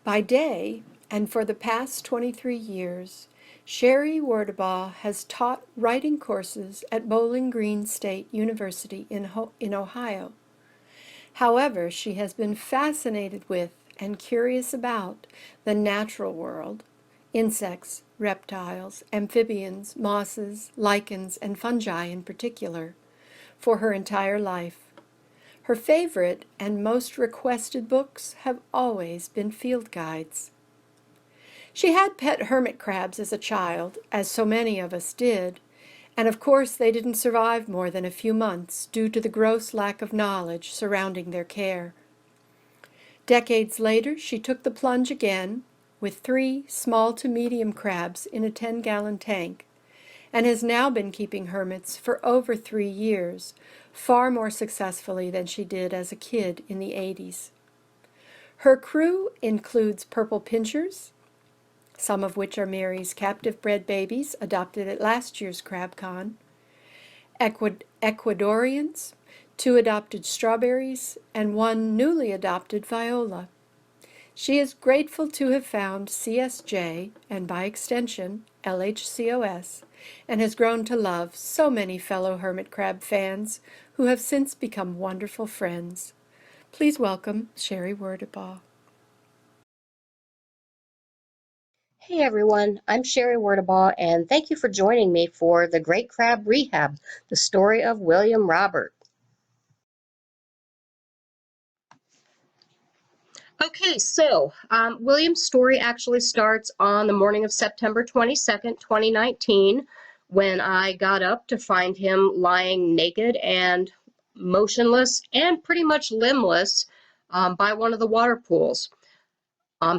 By day, and for the past 23 years, Sherri Werdebaugh has taught writing courses at Bowling Green State University in Ohio. However, she has been fascinated with and curious about the natural world, insects, reptiles, amphibians, mosses, lichens, and fungi in particular, for her entire life. Her favorite and most requested books have always been field guides. She had pet hermit crabs as a child, as so many of us did, and of course they didn't survive more than a few months due to the gross lack of knowledge surrounding their care. Decades later, she took the plunge again with 3 small to medium crabs in a 10-gallon tank, and has now been keeping hermits for over 3 years, far more successfully than she did as a kid in the 80s. Her crew includes purple pinchers, some of which are Mary's captive bred babies adopted at last year's CrabCon, Ecuadorians, 2 adopted strawberries, and 1 newly adopted viola. She is grateful to have found CSJ, and by extension, LHCOS, and has grown to love so many fellow hermit crab fans who have since become wonderful friends. Please welcome Sherri Werdebaugh. Hey everyone, I'm Sherri Werdebaugh, and thank you for joining me for The Great Crab Rehab, the story of William Robert. Okay, so William's story actually starts on the morning of September 22nd, 2019, when I got up to find him lying naked and motionless and pretty much limbless by one of the water pools.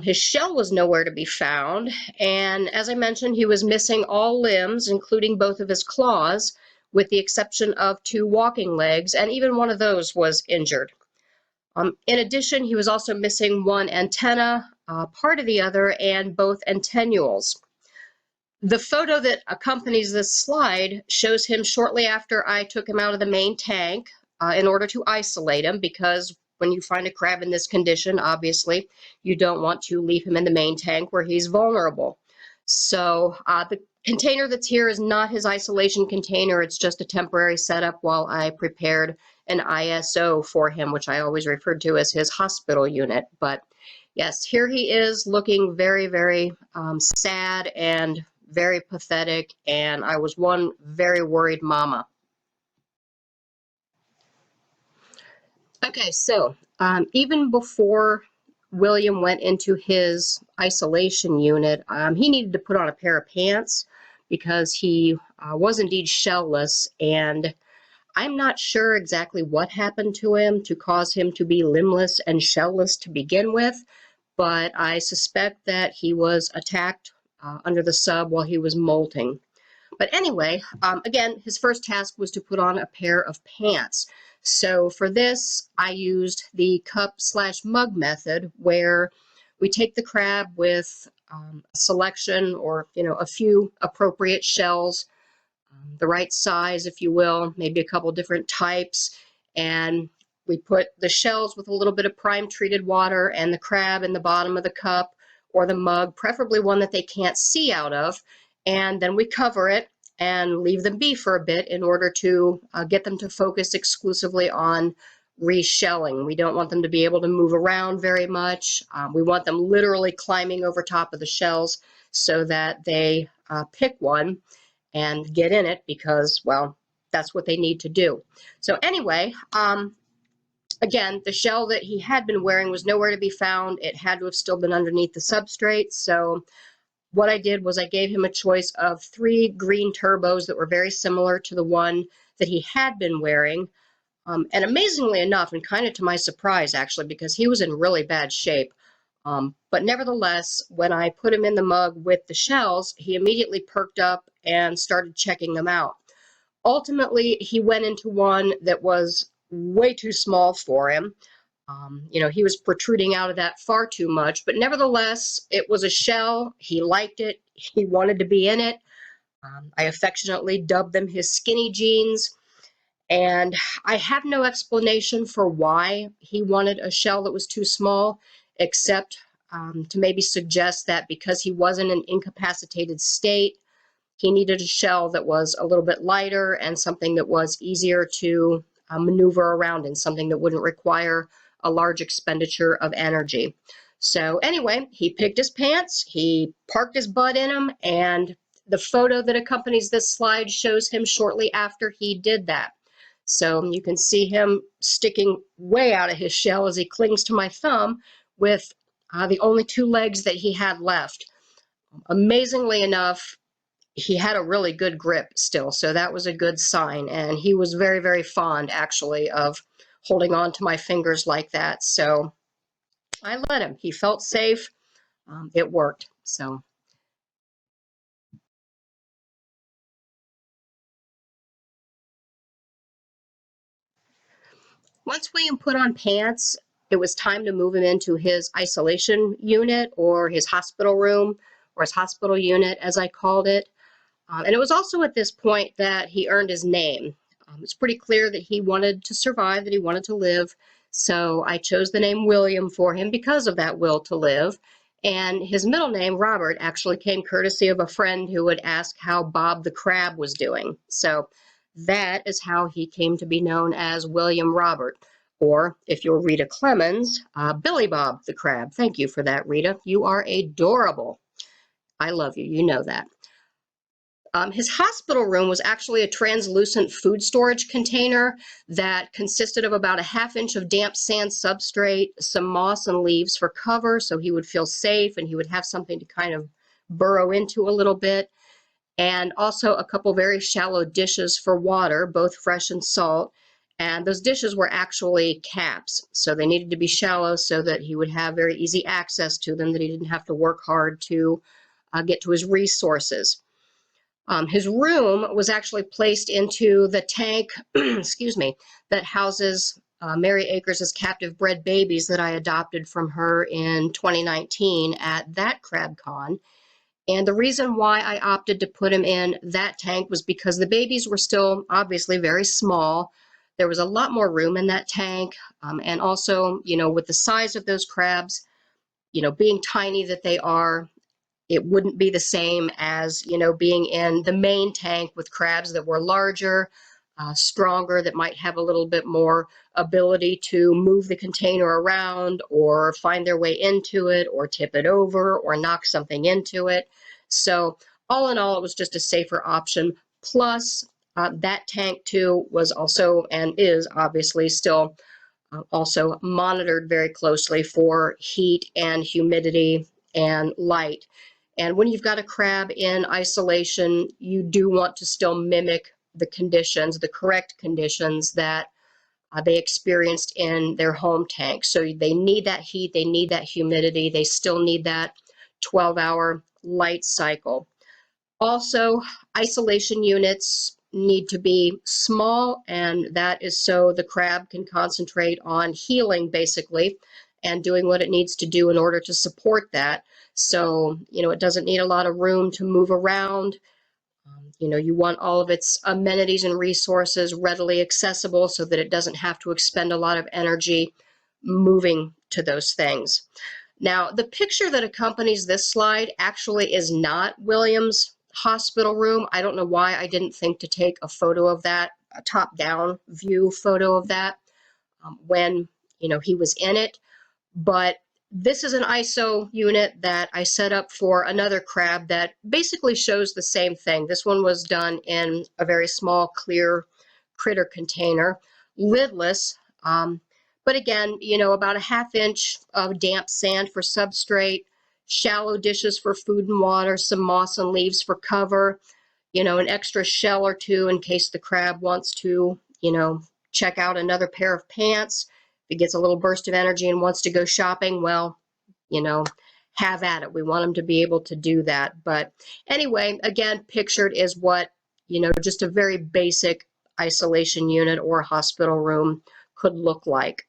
His shell was nowhere to be found, and as I mentioned, he was missing all limbs, including both of his claws, with the exception of 2 walking legs, and even one of those was injured. In addition, he was also missing 1 antenna, part of the other, and both antennules. The photo that accompanies this slide shows him shortly after I took him out of the main tank in order to isolate him, because when you find a crab in this condition, obviously, you don't want to leave him in the main tank where he's vulnerable. So the container that's here is not his isolation container. It's just a temporary setup while I prepared an ISO for him, which I always referred to as his hospital unit. But yes, here he is looking very, very sad and very pathetic, and I was one very worried mama. Okay, so even before William went into his isolation unit, he needed to put on a pair of pants because he was indeed shellless, and I'm not sure exactly what happened to him to cause him to be limbless and shellless to begin with, but I suspect that he was attacked under the sub while he was molting. But anyway, again, his first task was to put on a pair of pants. So for this, I used the cup/mug method, where we take the crab with a selection or, a few appropriate shells, the right size, if you will, maybe a couple different types, and we put the shells with a little bit of prime treated water and the crab in the bottom of the cup or the mug, preferably one that they can't see out of, and then we cover it and leave them be for a bit in order to get them to focus exclusively on reshelling. We don't want them to be able to move around very much. We want them literally climbing over top of the shells so that they pick one and get in it because, well, that's what they need to do. So anyway, again, the shell that he had been wearing was nowhere to be found. It had to have still been underneath the substrate. So what I did was I gave him a choice of 3 green turbos that were very similar to the one that he had been wearing. And amazingly enough, and kind of to my surprise actually, because he was in really bad shape, but nevertheless, when I put him in the mug with the shells, he immediately perked up and started checking them out. Ultimately, he went into one that was way too small for him. He was protruding out of that far too much, but nevertheless, it was a shell. He liked it. He wanted to be in it. I affectionately dubbed them his skinny jeans. And I have no explanation for why he wanted a shell that was too small, except to maybe suggest that because he was in an incapacitated state, he needed a shell that was a little bit lighter and something that was easier to maneuver around in, something that wouldn't require a large expenditure of energy. So anyway, he picked his pants, he parked his butt in them, and the photo that accompanies this slide shows him shortly after he did that. So you can see him sticking way out of his shell as he clings to my thumb with the only two legs that he had left. Amazingly enough, he had a really good grip still, so that was a good sign. And he was very, very fond, actually, of holding on to my fingers like that. So I let him. He felt safe. It worked. So once William put on pants, it was time to move him into his isolation unit or his hospital room or his hospital unit, as I called it. And it was also at this point that he earned his name. It's pretty clear that he wanted to survive, that he wanted to live. So I chose the name William for him because of that will to live. And his middle name, Robert, actually came courtesy of a friend who would ask how Bob the Crab was doing. So that is how he came to be known as William Robert. Or if you're Rita Clemens, Billy Bob the Crab. Thank you for that, Rita. You are adorable. I love you. You know that. His hospital room was actually a translucent food storage container that consisted of about a ½ inch of damp sand substrate, some moss and leaves for cover, so he would feel safe and he would have something to kind of burrow into a little bit, and also a couple very shallow dishes for water, both fresh and salt. And those dishes were actually caps, so they needed to be shallow so that he would have very easy access to them, that he didn't have to work hard to get to his resources. His room was actually placed into the tank, excuse me, that houses Mary Akers' captive bred babies that I adopted from her in 2019 at that CrabCon. And the reason why I opted to put him in that tank was because the babies were still obviously very small. There was a lot more room in that tank. And also, you know, with the size of those crabs, you know, being tiny that they are, it wouldn't be the same as, you know, being in the main tank with crabs that were larger, stronger, that might have a little bit more ability to move the container around or find their way into it or tip it over or knock something into it. So all in all, it was just a safer option. Plus, that tank too was also and is obviously still also monitored very closely for heat and humidity and light. And when you've got a crab in isolation, you do want to still mimic the conditions, the correct conditions that they experienced in their home tank. So they need that heat, they need that humidity, they still need that 12-hour light cycle. Also, isolation units need to be small, and that is so the crab can concentrate on healing, basically, and doing what it needs to do in order to support that. So, you know, it doesn't need a lot of room to move around. You know, you want all of its amenities and resources readily accessible so that it doesn't have to expend a lot of energy moving to those things. Now, the picture that accompanies this slide actually is not William's hospital room. I don't know why I didn't think to take a photo of that, a top-down view photo of that when, you know, he was in it. But this is an ISO unit that I set up for another crab that basically shows the same thing. This one was done in a very small, clear critter container, lidless. But again, you know, about a ½ inch of damp sand for substrate, shallow dishes for food and water, some moss and leaves for cover, you know, an extra shell or two in case the crab wants to, you know, check out another pair of pants. If he gets a little burst of energy and wants to go shopping, well, you know, have at it. We want him to be able to do that. But anyway, again, pictured is what, you know, just a very basic isolation unit or hospital room could look like.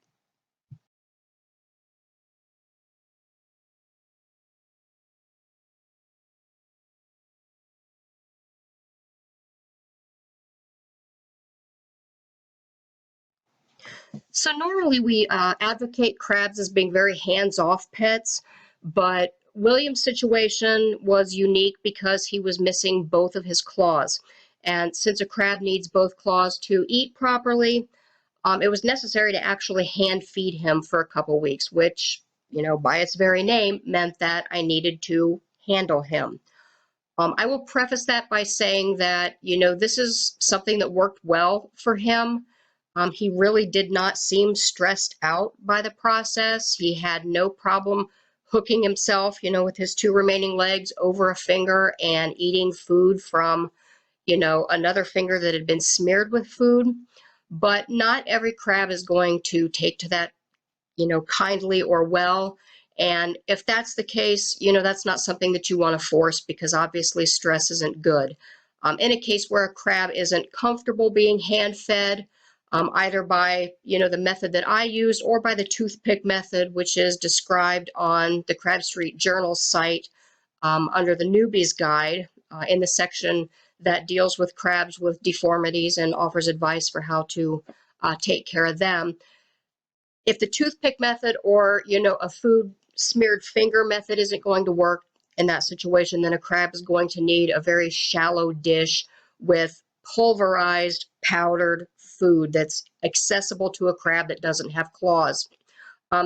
So normally we advocate crabs as being very hands-off pets, But William's situation was unique because he was missing both of his claws. And since a crab needs both claws to eat properly, it was necessary to actually hand feed him for a couple weeks, which, by its very name, meant that I needed to handle him. I will preface that by saying that, this is something that worked well for him. He really did not seem stressed out by the process. He had no problem hooking himself, with his two remaining legs over a finger and eating food from, another finger that had been smeared with food. But not every crab is going to take to that, kindly or well. And if that's the case, that's not something that you want to force, because obviously stress isn't good. In a case where a crab isn't comfortable being hand fed, either by, the method that I used or by the toothpick method, which is described on the Crab Street Journal site under the Newbie's Guide in the section that deals with crabs with deformities and offers advice for how to take care of them. If the toothpick method or, a food smeared finger method isn't going to work in that situation, then a crab is going to need a very shallow dish with pulverized, powdered food that's accessible to a crab that doesn't have claws.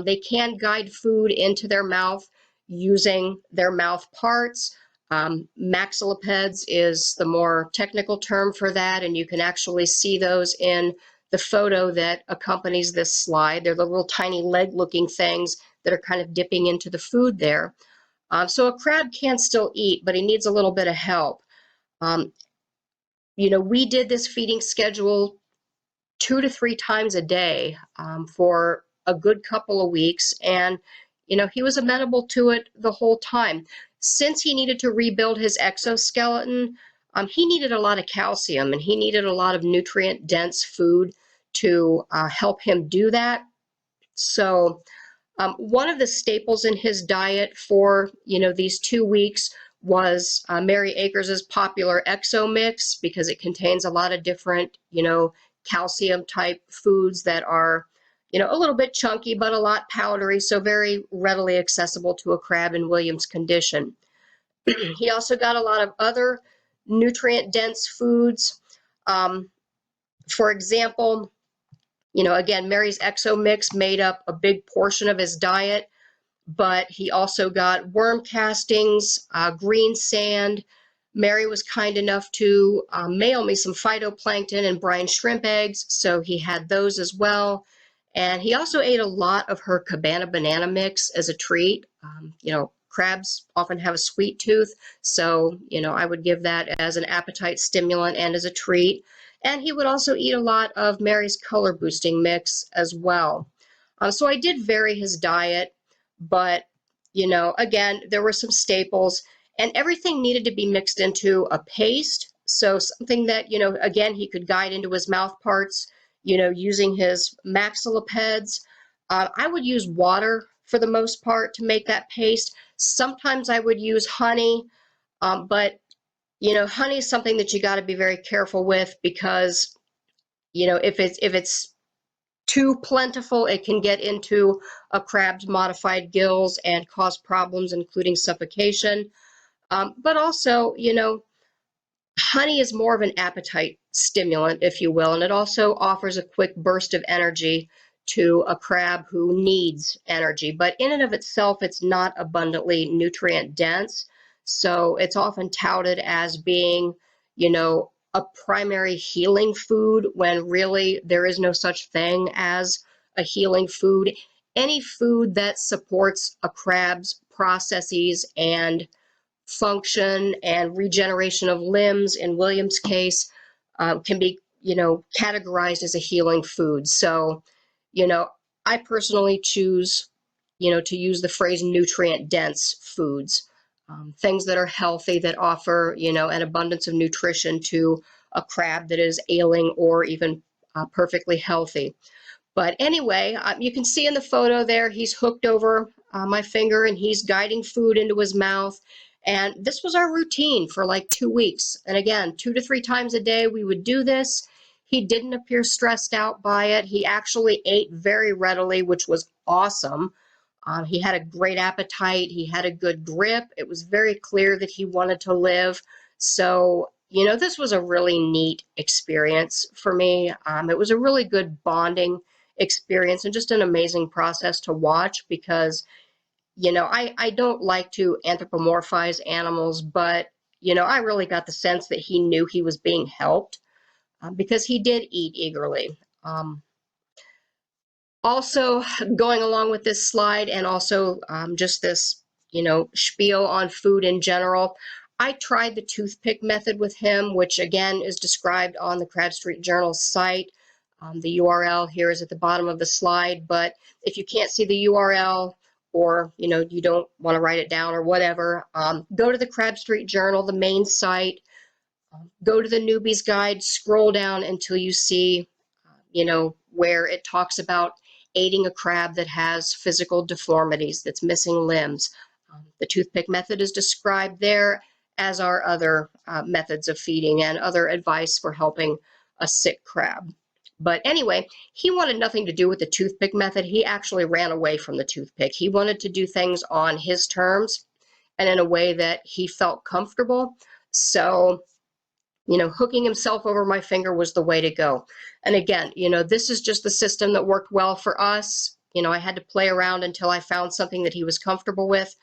They can guide food into their mouth using their mouth parts. Maxillipeds is the more technical term for that, and you can actually see those in the photo that accompanies this slide. They're the little tiny leg-looking things that are kind of dipping into the food there. So a crab can still eat, but he needs a little bit of help. We did this feeding schedule 2 to 3 times a day for a good couple of weeks, and he was amenable to it the whole time. Since he needed to rebuild his exoskeleton, he needed a lot of calcium, and he needed a lot of nutrient-dense food to help him do that. So one of the staples in his diet for, these 2 weeks was Mary Akers' popular Exo Mix, because it contains a lot of different, calcium type foods that are, a little bit chunky, but a lot powdery, so very readily accessible to a crab in William's condition. He also got a lot of other nutrient-dense foods. For example, again, Mary's Exo Mix made up a big portion of his diet, but he also got worm castings, green sand. Mary was kind enough to mail me some phytoplankton and brine shrimp eggs, so he had those as well. And he also ate a lot of her cabana banana mix as a treat. Crabs often have a sweet tooth, so, I would give that as an appetite stimulant and as a treat. And he would also eat a lot of Mary's color boosting mix as well. So I did vary his diet, but, again, there were some staples, and everything needed to be mixed into a paste. So something that, again, he could guide into his mouth parts, using his maxillipeds. I would use water for the most part to make that paste. Sometimes I would use honey, but, honey is something that you got to be very careful with, because, if it's too plentiful, it can get into a crab's modified gills and cause problems, including suffocation. But also, honey is more of an appetite stimulant, if you will, and it also offers a quick burst of energy to a crab who needs energy. But in and of itself, it's not abundantly nutrient dense. So it's often touted as being, a primary healing food, when really there is no such thing as a healing food. Any food that supports a crab's processes and function and regeneration of limbs, in William's case, can be, categorized as a healing food. So, I personally choose, to use the phrase nutrient dense foods, things that are healthy, that offer, an abundance of nutrition to a crab that is ailing or even perfectly healthy. But anyway, you can see in the photo there, he's hooked over my finger and he's guiding food into his mouth. And this was our routine for like 2 weeks. And again, 2 to 3 times a day we would do this. He didn't appear stressed out by it. He actually ate very readily, which was awesome. He had a great appetite. He had a good grip. It was very clear that he wanted to live. So, this was a really neat experience for me. It was a really good bonding experience and just an amazing process to watch because, I don't like to anthropomorphize animals, but, I really got the sense that he knew he was being helped because he did eat eagerly. Also, going along with this slide and also just this, spiel on food in general, I tried the toothpick method with him, which again is described on the Crab Street Journal site. The URL here is at the bottom of the slide, but if you can't see the URL or, you don't want to write it down or whatever, go to the Crab Street Journal, the main site, go to the Newbie's Guide, scroll down until you see where it talks about aiding a crab that has physical deformities, that's missing limbs. The toothpick method is described there, as are other methods of feeding and other advice for helping a sick crab. But anyway, he wanted nothing to do with the toothpick method. He actually ran away from the toothpick. He wanted to do things on his terms and in a way that he felt comfortable. So hooking himself over my finger was the way to go. And again, this is just the system that worked well for us. I had to play around until I found something that he was comfortable with.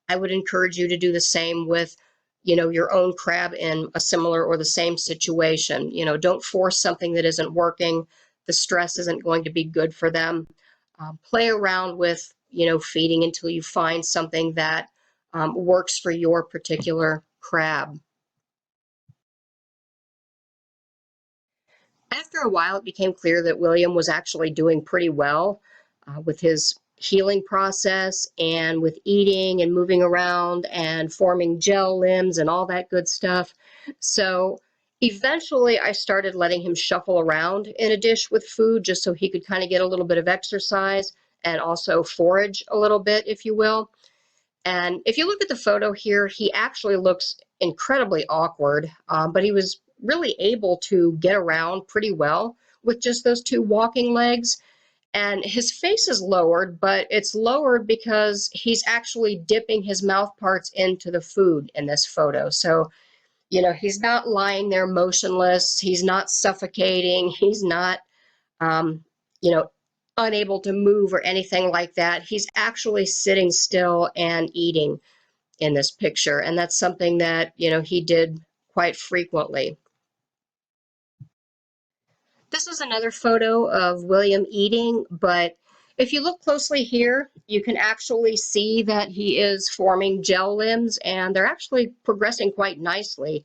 I would encourage you to do the same with, your own crab in a similar or the same situation. Don't force something that isn't working. The stress isn't going to be good for them. Play around with, feeding until you find something that works for your particular crab. After a while, it became clear that William was actually doing pretty well with his healing process and with eating and moving around and forming gel limbs and all that good stuff. So eventually I started letting him shuffle around in a dish with food just so he could kind of get a little bit of exercise and also forage a little bit, if you will. And if you look at the photo here, he actually looks incredibly awkward, but he was really able to get around pretty well with just those two walking legs. And his face is lowered, but it's lowered because he's actually dipping his mouth parts into the food in this photo. So, he's not lying there motionless. He's not suffocating. He's not, um, you know, unable to move or anything like that. He's actually sitting still and eating in this picture. And that's something that, he did quite frequently. This is another photo of William eating, but if you look closely here, you can actually see that he is forming gel limbs and they're actually progressing quite nicely.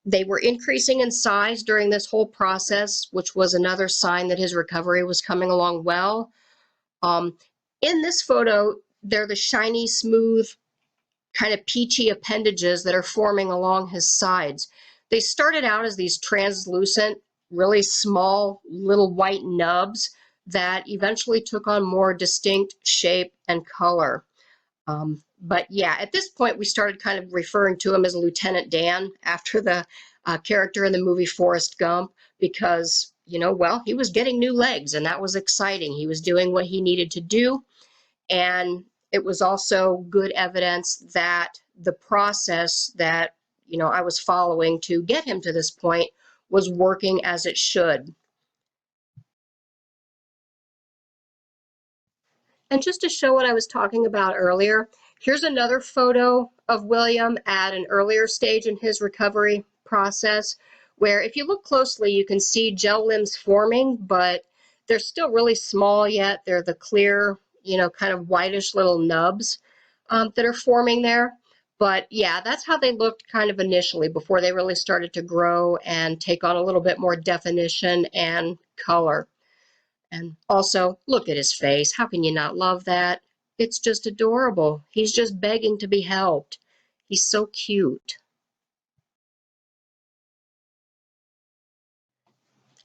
They were increasing in size during this whole process, which was another sign that his recovery was coming along well. Um, in this photo, they're the shiny, smooth, kind of peachy appendages that are forming along his sides. They started out as these translucent, really small little white nubs that eventually took on more distinct shape and color. But yeah, at this point, we started kind of referring to him as Lieutenant Dan after the character in the movie Forrest Gump, because, well, he was getting new legs and that was exciting. He was doing what he needed to do. And it was also good evidence that the process that, I was following to get him to this point was working as it should. And just to show what I was talking about earlier, here's another photo of William at an earlier stage in his recovery process, where if you look closely, you can see gel limbs forming, but they're still really small yet. They're the clear, kind of whitish little nubs that are forming there. But yeah, that's how they looked kind of initially before they really started to grow and take on a little bit more definition and color. And also, look at his face. How can you not love that? It's just adorable. He's just begging to be helped. He's so cute.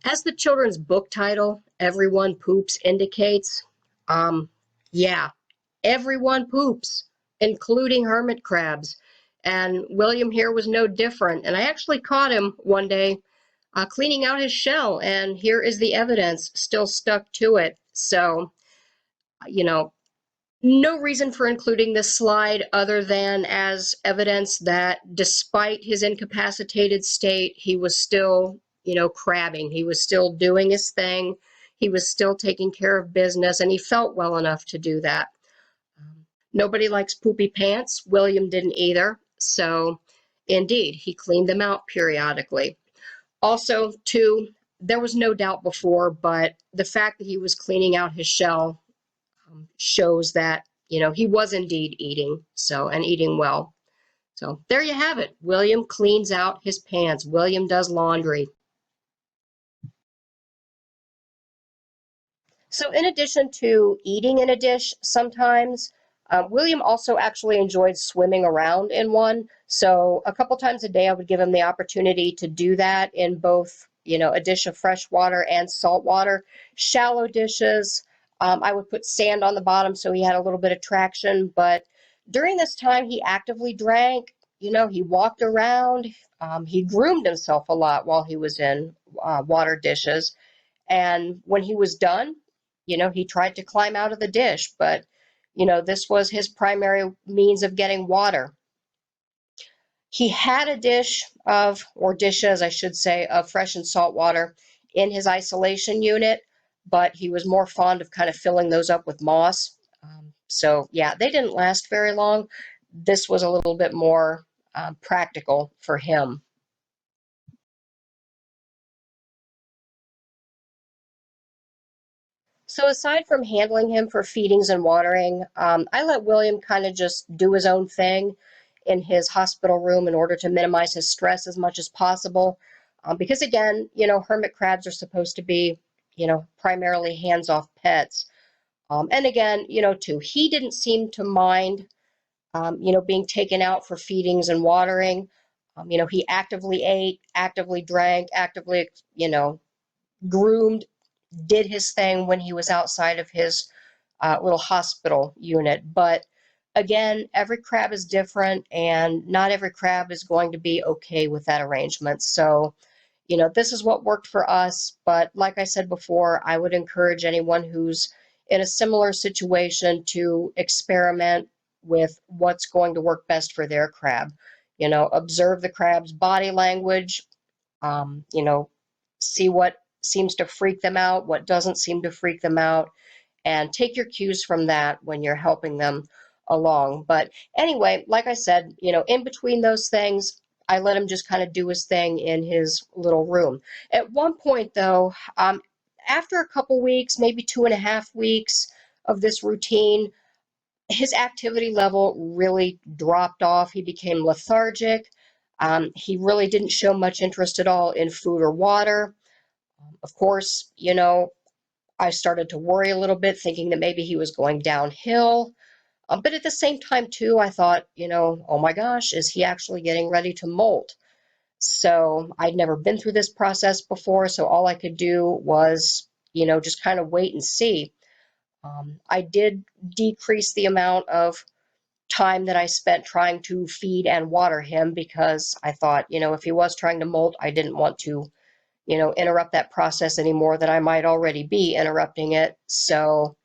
As the children's book title, Everyone Poops, indicates, yeah, everyone poops, including hermit crabs. And William here was no different. And I actually caught him one day cleaning out his shell, and here is the evidence still stuck to it. So, you know, No reason for including this slide other than as evidence that despite his incapacitated state, he was still, crabbing. He was still doing his thing. He was still taking care of business, and he felt well enough to do that. Nobody likes poopy pants. William didn't either. So, indeed, he cleaned them out periodically. Also, too, there was no doubt before, but the fact that he was cleaning out his shell shows that, he was indeed eating, and eating well. So there you have it. William cleans out his pants. William does laundry. So in addition to eating in a dish sometimes, William also actually enjoyed swimming around in one. So a couple times a day, I would give him the opportunity to do that in both, a dish of fresh water and salt water. Shallow dishes, I would put sand on the bottom so he had a little bit of traction. But during this time, he actively drank. He walked around. He groomed himself a lot while he was in water dishes. And when he was done, he tried to climb out of the dish, but, this was his primary means of getting water. He had a dish or dishes, I should say, of fresh and salt water in his isolation unit, but he was more fond of kind of filling those up with moss. So, yeah, they didn't last very long. This was a little bit more practical for him. So aside from handling him for feedings and watering, I let William kind of just do his own thing in his hospital room in order to minimize his stress as much as possible. Because again, hermit crabs are supposed to be, primarily hands-off pets. And again, too, he didn't seem to mind, being taken out for feedings and watering. He actively ate, actively drank, actively, groomed, did his thing when he was outside of his little hospital unit. But again, every crab is different, and not every crab is going to be okay with that arrangement. So, this is what worked for us. But like I said before, I would encourage anyone who's in a similar situation to experiment with what's going to work best for their crab. Observe the crab's body language, see what seems to freak them out, what doesn't seem to freak them out, and take your cues from that when you're helping them along. But anyway, like I said, in between those things, I let him just kind of do his thing in his little room. At one point, though, after a couple weeks, maybe 2.5 weeks of this routine, his activity level really dropped off. He became lethargic. He really didn't show much interest at all in food or water. Of course, I started to worry a little bit, thinking that maybe he was going downhill. But at the same time, too, I thought, oh my gosh, is he actually getting ready to molt? So I'd never been through this process before, so all I could do was, just kind of wait and see. I did decrease the amount of time that I spent trying to feed and water him because I thought, if he was trying to molt, I didn't want to, interrupt that process any more than I might already be interrupting it. So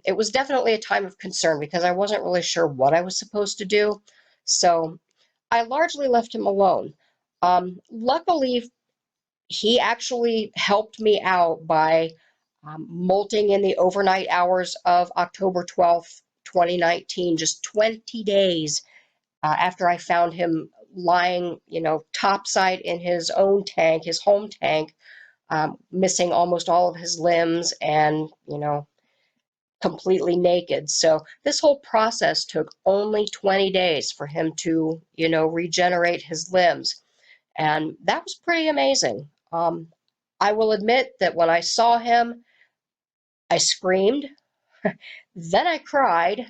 it was definitely a time of concern because I wasn't really sure what I was supposed to do. So I largely left him alone. Luckily, he actually helped me out by molting in the overnight hours of October 12th, 2019, just 20 days after I found him lying, topside in his own tank, his home tank, missing almost all of his limbs and, completely naked. So this whole process took only 20 days for him to, regenerate his limbs. And that was pretty amazing. I will admit that when I saw him, I screamed, then I cried,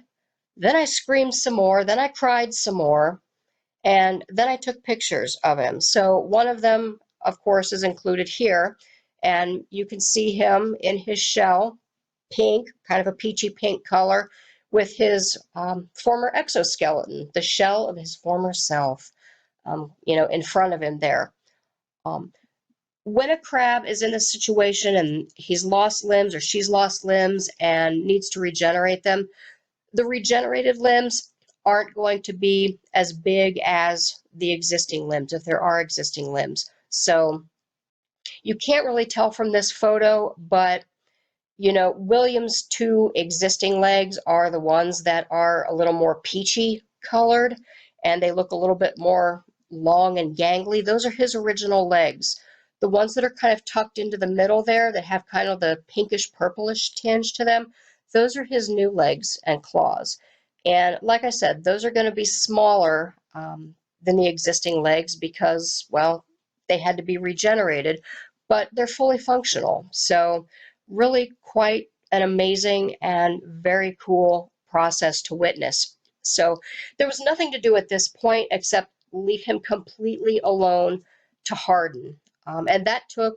then I screamed some more, then I cried some more, and then I took pictures of him. So one of them, of course, is included here, and you can see him in his shell, pink, kind of a peachy pink color, with his former exoskeleton, the shell of his former self, in front of him there. Um, when a crab is in this situation and he's lost limbs or she's lost limbs and needs to regenerate them, the regenerated limbs aren't going to be as big as the existing limbs, if there are existing limbs. So you can't really tell from this photo, but William's two existing legs are the ones that are a little more peachy colored, and they look a little bit more long and gangly. Those are his original legs. The ones that are kind of tucked into the middle there that have kind of the pinkish purplish tinge to them, those are his new legs and claws. And like I said, those are going to be smaller than the existing legs because, well, they had to be regenerated, but they're fully functional. So really quite an amazing and very cool process to witness. So there was nothing to do at this point except leave him completely alone to harden. And that took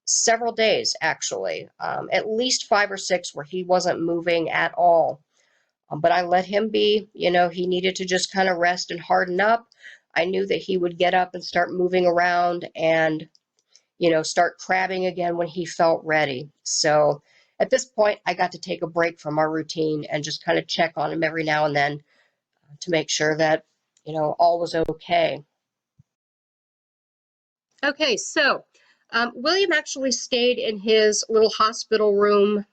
several days, actually, at least 5 or 6 where he wasn't moving at all. But I let him be. He needed to just kind of rest and harden up. I knew that he would get up and start moving around and start crabbing again when he felt ready. So at this point, I got to take a break from our routine and just kind of check on him every now and then to make sure that, all was okay. Okay, so William actually stayed in his little hospital room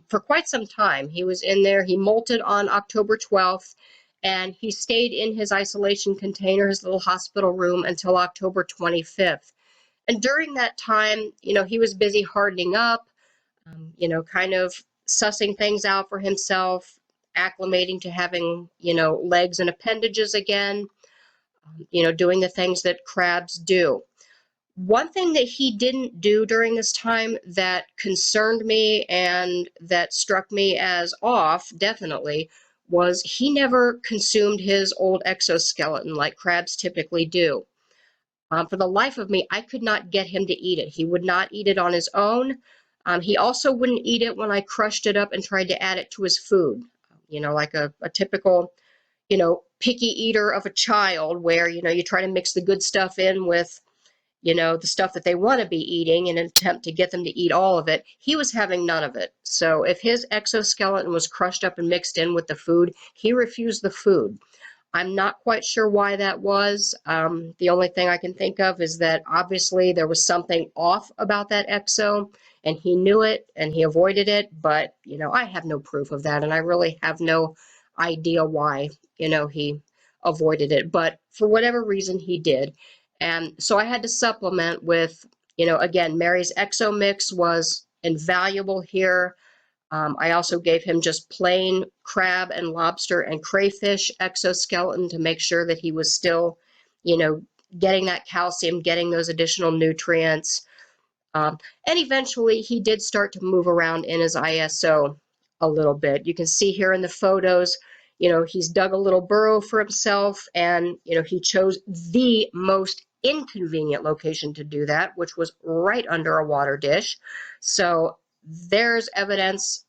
for quite some time. He was in there. He molted on October 12th, and he stayed in his isolation container, his little hospital room, until October 25th. And during that time, he was busy hardening up, kind of sussing things out for himself, acclimating to having, legs and appendages again, doing the things that crabs do. One thing that he didn't do during this time that concerned me and that struck me as off, definitely, was he never consumed his old exoskeleton like crabs typically do. For the life of me, I could not get him to eat it. He would not eat it on his own. He also wouldn't eat it when I crushed it up and tried to add it to his food, like a typical, picky eater of a child where, you try to mix the good stuff in with, the stuff that they want to be eating in an attempt to get them to eat all of it. He was having none of it. So if his exoskeleton was crushed up and mixed in with the food, he refused the food. I'm not quite sure why that was. The only thing I can think of is that obviously there was something off about that exo, and he knew it and he avoided it. But, I have no proof of that, and I really have no idea why, he avoided it. But for whatever reason, he did. And so I had to supplement with, again, Mary's exo mix was invaluable here. I also gave him just plain crab and lobster and crayfish exoskeleton to make sure that he was still, getting that calcium, getting those additional nutrients. And eventually he did start to move around in his ISO a little bit. You can see here in the photos, he's dug a little burrow for himself, and, he chose the most inconvenient location to do that, which was right under a water dish. So there's evidence,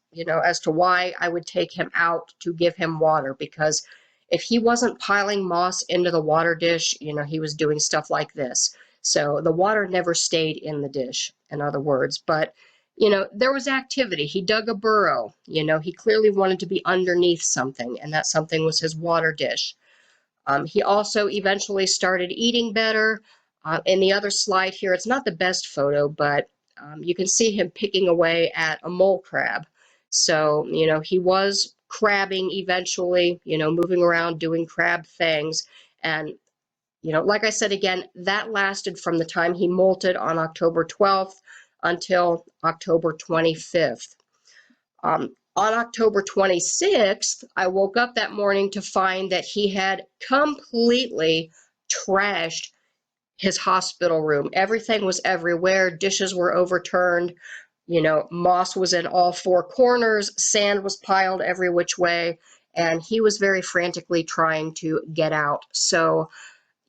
as to why I would take him out to give him water, because if he wasn't piling moss into the water dish, he was doing stuff like this. So the water never stayed in the dish, in other words. But, there was activity. He dug a burrow. He clearly wanted to be underneath something, and that something was his water dish. He also eventually started eating better. In the other slide here, it's not the best photo, but you can see him picking away at a mole crab. So, he was crabbing eventually, moving around, doing crab things. And, like I said again, that lasted from the time he molted on October 12th until October 25th. On October 26th, I woke up that morning to find that he had completely trashed his hospital room. Everything was everywhere. Dishes were overturned. Moss was in all four corners. Sand was piled every which way. And he was very frantically trying to get out. So,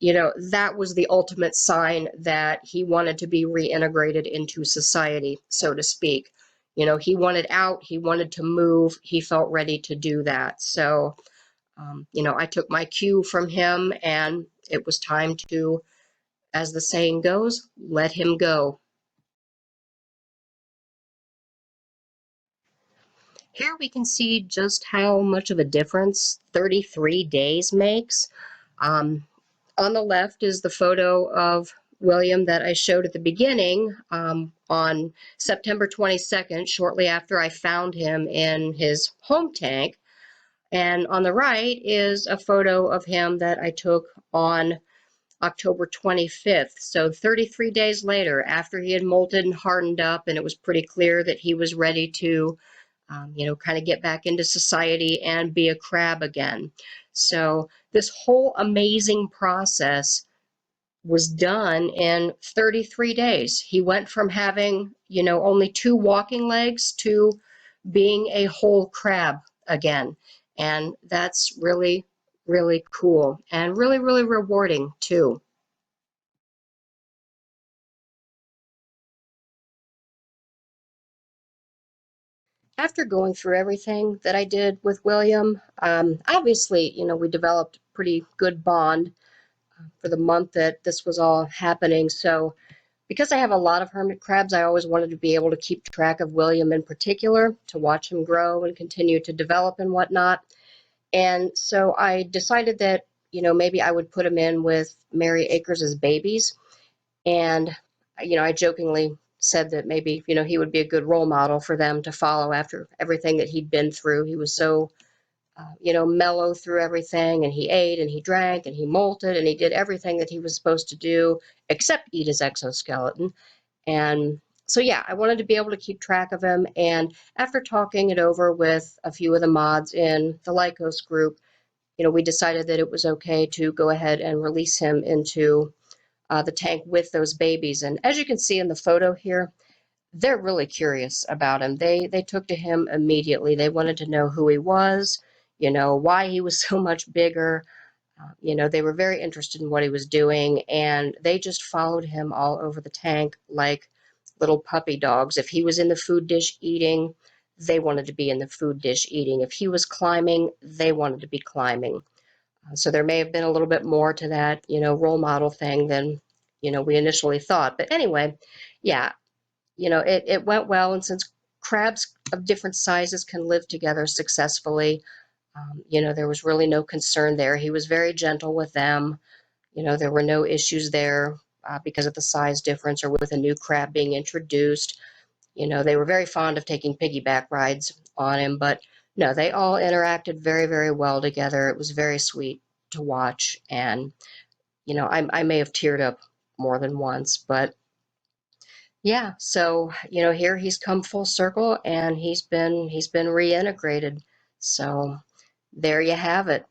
that was the ultimate sign that he wanted to be reintegrated into society, so to speak. He wanted out, he wanted to move, he felt ready to do that. So, I took my cue from him, and it was time to, as the saying goes, let him go. Here we can see just how much of a difference 33 days makes. Um, on the left is the photo of William that I showed at the beginning on September 22nd, shortly after I found him in his home tank. And on the right is a photo of him that I took on October 25th. So 33 days later, after he had molted and hardened up, and it was pretty clear that he was ready to, kind of get back into society and be a crab again. So this whole amazing process was done in 33 days. He went from having, only two walking legs to being a whole crab again. And that's really, really cool and really, really rewarding too. After going through everything that I did with William, obviously, we developed a pretty good bond for the month that this was all happening. So because I have a lot of hermit crabs, I always wanted to be able to keep track of William in particular, to watch him grow and continue to develop and whatnot. And so I decided that, maybe I would put him in with Mary Akers' babies. And, I jokingly said that maybe, he would be a good role model for them to follow after everything that he'd been through. He was so, mellow through everything, and he ate and he drank and he molted and he did everything that he was supposed to do except eat his exoskeleton. And so, yeah, I wanted to be able to keep track of him. And after talking it over with a few of the mods in the Lycos group, we decided that it was okay to go ahead and release him into the tank with those babies. And as you can see in the photo here, they're really curious about him. They took to him immediately. They wanted to know who he was, why he was so much bigger. They were very interested in what he was doing, and they just followed him all over the tank like little puppy dogs. If he was in the food dish eating, they wanted to be in the food dish eating. If he was climbing, they wanted to be climbing. So there may have been a little bit more to that, role model thing than, we initially thought. But anyway, yeah, it went well. And since crabs of different sizes can live together successfully, there was really no concern there. He was very gentle with them. There were no issues there because of the size difference or with a new crab being introduced. They were very fond of taking piggyback rides on him, but no, they all interacted very, very well together. It was very sweet to watch. And, I may have teared up more than once, but yeah, so, here he's come full circle and he's been reintegrated. So there you have it.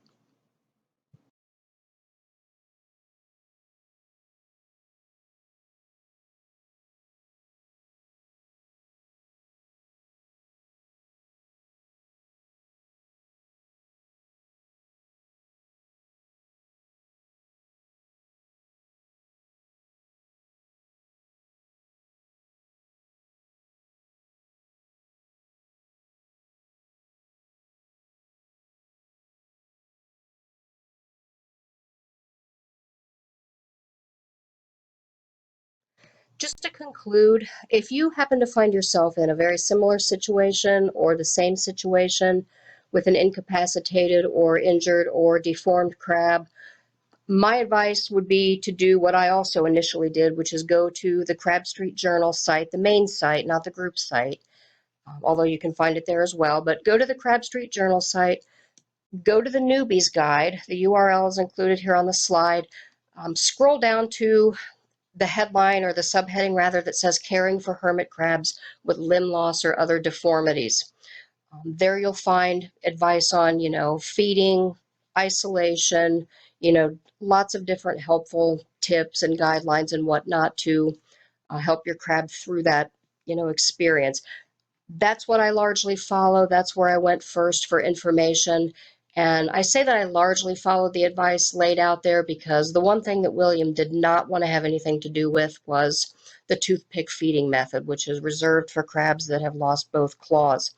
Just to conclude, if you happen to find yourself in a very similar situation or the same situation with an incapacitated or injured or deformed crab, my advice would be to do what I also initially did, which is go to the Crab Street Journal site, the main site, not the group site, although you can find it there as well. But go to the Crab Street Journal site, go to the Newbies Guide. The URL is included here on the slide. Scroll down to the headline or the subheading rather that says caring for hermit crabs with limb loss or other deformities. There you'll find advice on, feeding, isolation, lots of different helpful tips and guidelines and whatnot to help your crab through that, experience. That's what I largely follow. That's where I went first for information. And I say that I largely followed the advice laid out there because the one thing that William did not want to have anything to do with was the toothpick feeding method, which is reserved for crabs that have lost both claws.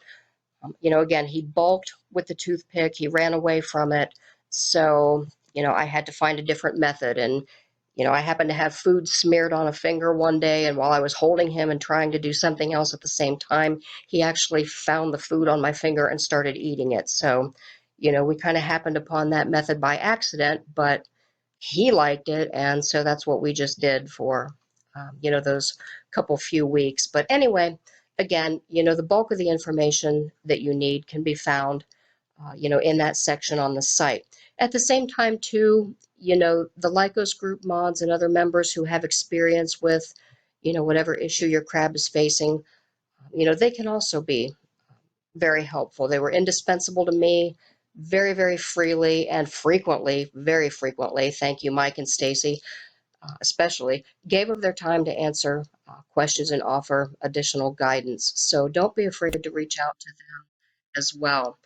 Again, he balked with the toothpick, he ran away from it. So, I had to find a different method. And I happened to have food smeared on a finger one day, and while I was holding him and trying to do something else at the same time, he actually found the food on my finger and started eating it. So, we kind of happened upon that method by accident, but he liked it, and so that's what we just did for, those few weeks. But anyway, again, the bulk of the information that you need can be found in that section on the site. At the same time, too, the Lycos group mods and other members who have experience with, whatever issue your crab is facing, they can also be very helpful. They were indispensable to me very, very freely and frequently, very frequently. Thank you, Mike and Stacy, especially, gave of their time to answer questions and offer additional guidance. So don't be afraid to reach out to them as well.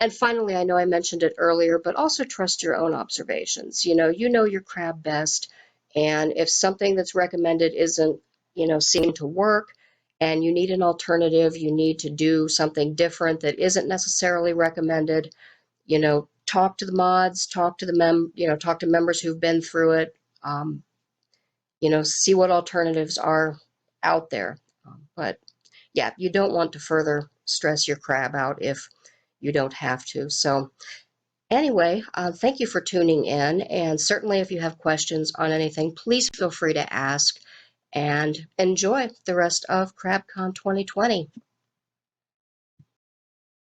And finally, I know I mentioned it earlier, but also trust your own observations. You know your crab best, and if something that's recommended isn't, seeming to work, and you need an alternative, you need to do something different that isn't necessarily recommended, talk to the mods, talk to members who've been through it, um, see what alternatives are out there. But yeah, you don't want to further stress your crab out if you don't have to. So anyway, thank you for tuning in. And certainly if you have questions on anything, please feel free to ask, and enjoy the rest of CrabCon 2020.